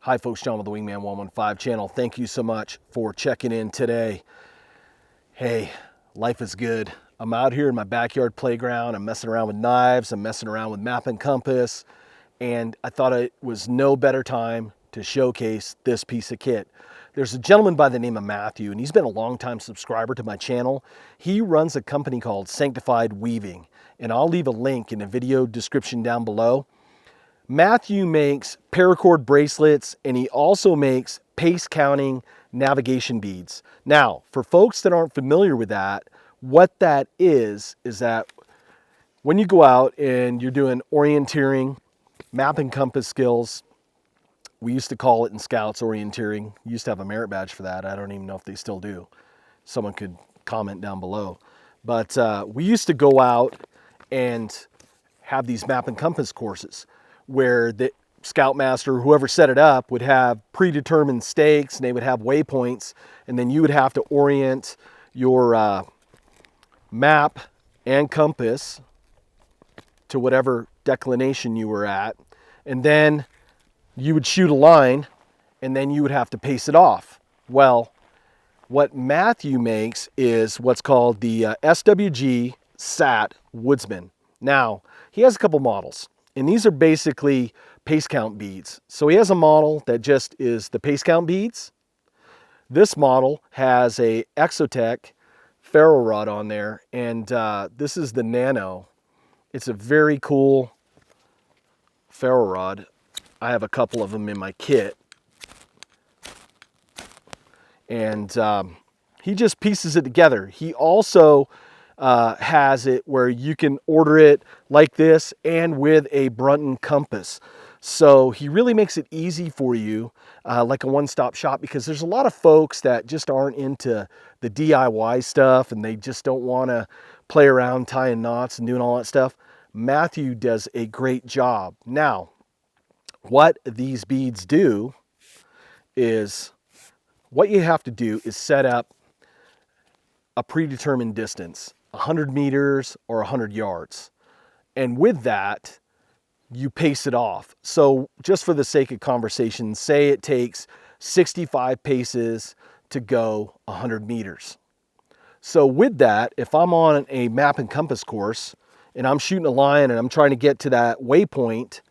Hi folks, John with the Wingman 115 channel. Thank you so much for checking in today. Hey, life is good. I'm out here in my backyard playground. I'm messing around with knives. I'm messing around with map and compass. And I thought it was no better time to showcase this piece of kit. There's a gentleman by the name of Matthew, and he's been a longtime subscriber to my channel. He runs a company called Sanctified Weaving, and I'll leave a link in the video description down below. Matthew makes paracord bracelets, and he also makes pace counting navigation beads. Now, for folks that aren't familiar with that, what that is that when you go out and you're doing orienteering, map and compass skills, we used to call it in Scouts orienteering. You used to have a merit badge for that. I don't even know if they still do. Someone could comment down below. But we used to go out and have these map and compass courses where the Scoutmaster, whoever set it up, would have predetermined stakes, and they would have waypoints, and then you would have to orient your map and compass to whatever declination you were at, and then you would shoot a line, and then you would have to pace it off. Well, what Matthew makes is what's called the SWG SAT Woodsman. Now, he has a couple models, and these are basically pace count beads. So he has a model that just is the pace count beads. This model has a Exotac ferro rod on there, and this is the Nano. It's a very cool ferro rod. I have a couple of them in my kit. And he just pieces it together. He also has it where you can order it like this and with a Brunton compass. So he really makes it easy for you, like a one-stop shop, because there's a lot of folks that just aren't into the DIY stuff and they just don't want to play around tying knots and doing all that stuff. Matthew does a great job. Now, what these beads do is, what you have to do is set up a predetermined distance, 100 meters or 100 yards. And with that, you pace it off. So just for the sake of conversation, say it takes 65 paces to go 100 meters. So with that, if I'm on a map and compass course and I'm shooting a line and I'm trying to get to that waypoint,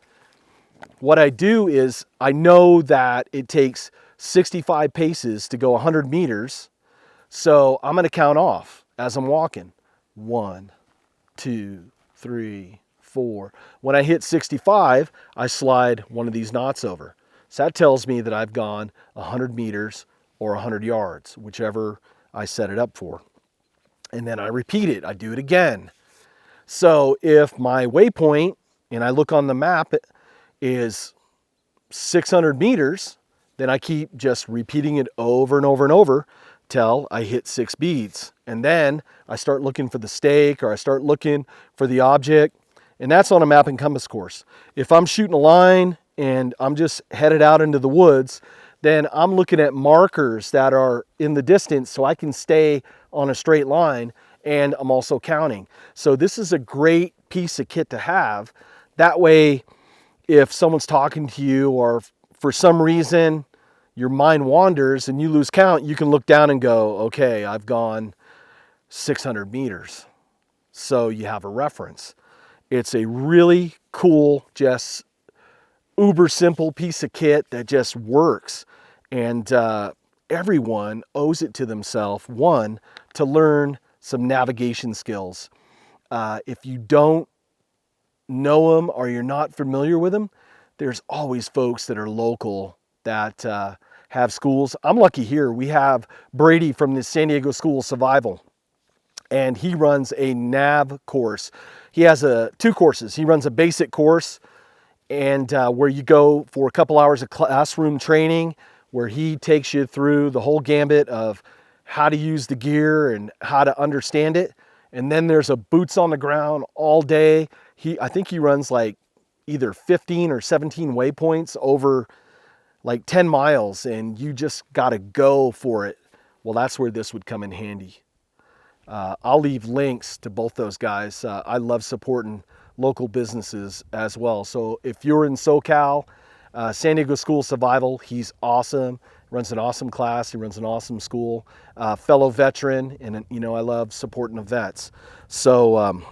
what I do is I know that it takes 65 paces to go 100 meters. So I'm going to count off as I'm walking. 1, 2, 3, 4. When I hit 65, I slide one of these knots over. So that tells me that I've gone 100 meters or 100 yards, whichever I set it up for. And then I repeat it. I do it again. So if my waypoint, and I look on the map, is 600 meters, then I keep just repeating it over and over and over till I hit 6 beads. And then I start looking for the stake, or I start looking for the object, and that's on a map and compass course. If I'm shooting a line and I'm just headed out into the woods, then I'm looking at markers that are in the distance so I can stay on a straight line, and I'm also counting. So this is a great piece of kit to have. That way, if someone's talking to you or for some reason your mind wanders and you lose count, you can look down and go, okay, I've gone 600 meters. So you have a reference. It's a really cool, just uber simple piece of kit that just works. And everyone owes it to themselves, one, to learn some navigation skills. If you don't know them or you're not familiar with them, there's always folks that are local that have schools. I'm lucky here. We have Brady from the San Diego School of Survival, and he runs a nav course. He has two courses. He runs a basic course, and where you go for a couple hours of classroom training, where he takes you through the whole gambit of how to use the gear and how to understand it. And then there's a boots on the ground all day. I think he runs like either 15 or 17 waypoints over like 10 miles, and you just got to go for it. Well, that's where this would come in handy. I'll leave links to both those guys. I love supporting local businesses as well. So if you're in SoCal, San Diego School of Survival, he's awesome. Runs an awesome class. He runs an awesome school. Fellow veteran, and you know I love supporting the vets. So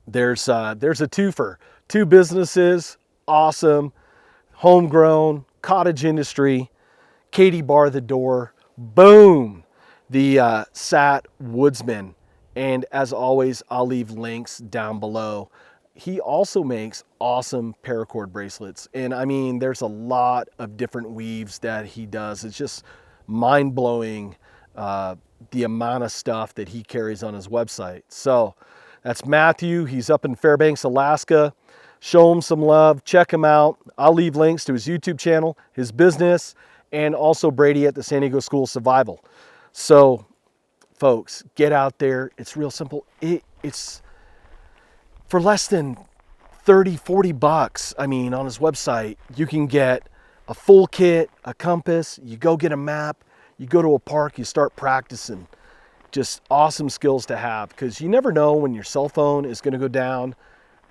there's a twofer. Two businesses, awesome, homegrown, cottage industry. Katie bar the door. Boom, the SAT Woodsman. And as always, I'll leave links down below. He also makes awesome paracord bracelets. And I mean, there's a lot of different weaves that he does. It's just mind-blowing the amount of stuff that he carries on his website. So that's Matthew. He's up in Fairbanks, Alaska. Show him some love. Check him out. I'll leave links to his YouTube channel, his business, and also Brady at the San Diego School of Survival. So folks, get out there. It's real simple. It's for less than 30, 40 bucks. I mean, on his website, you can get a full kit, a compass, you go get a map, you go to a park, you start practicing. Just awesome skills to have, because you never know when your cell phone is going to go down,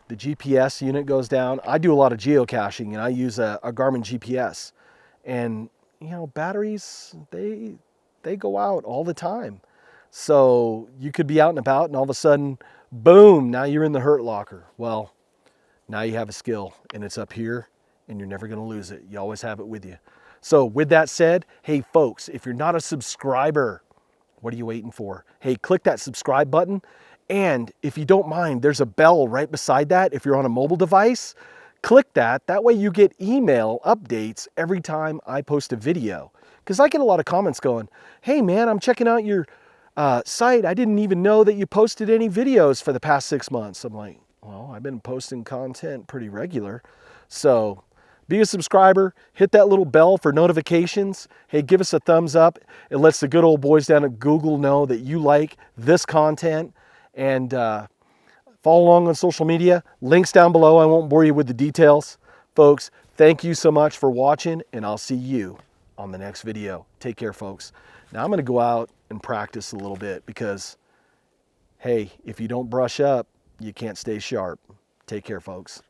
the GPS unit goes down. I do a lot of geocaching and I use a Garmin GPS, and you know, batteries, they go out all the time. So you could be out and about and all of a sudden, boom, now you're in the hurt locker. Well, now you have a skill and it's up here and you're never gonna lose it. You always have it with you. So with that said, hey folks, if you're not a subscriber, what are you waiting for? Hey, click that subscribe button. And if you don't mind, there's a bell right beside that. If you're on a mobile device, click that. That way you get email updates every time I post a video. Because I get a lot of comments going, hey man, I'm checking out your site. I didn't even know that you posted any videos for the past 6 months. I'm like, well, I've been posting content pretty regular. So be a subscriber, hit that little bell for notifications. Hey, give us a thumbs up. It lets the good old boys down at Google know that you like this content. And follow along on social media. Links down below. I won't bore you with the details. Folks, thank you so much for watching, and I'll see you on the next video. Take care, folks. Now I'm going to go out and practice a little bit because, hey, if you don't brush up, you can't stay sharp. Take care, folks.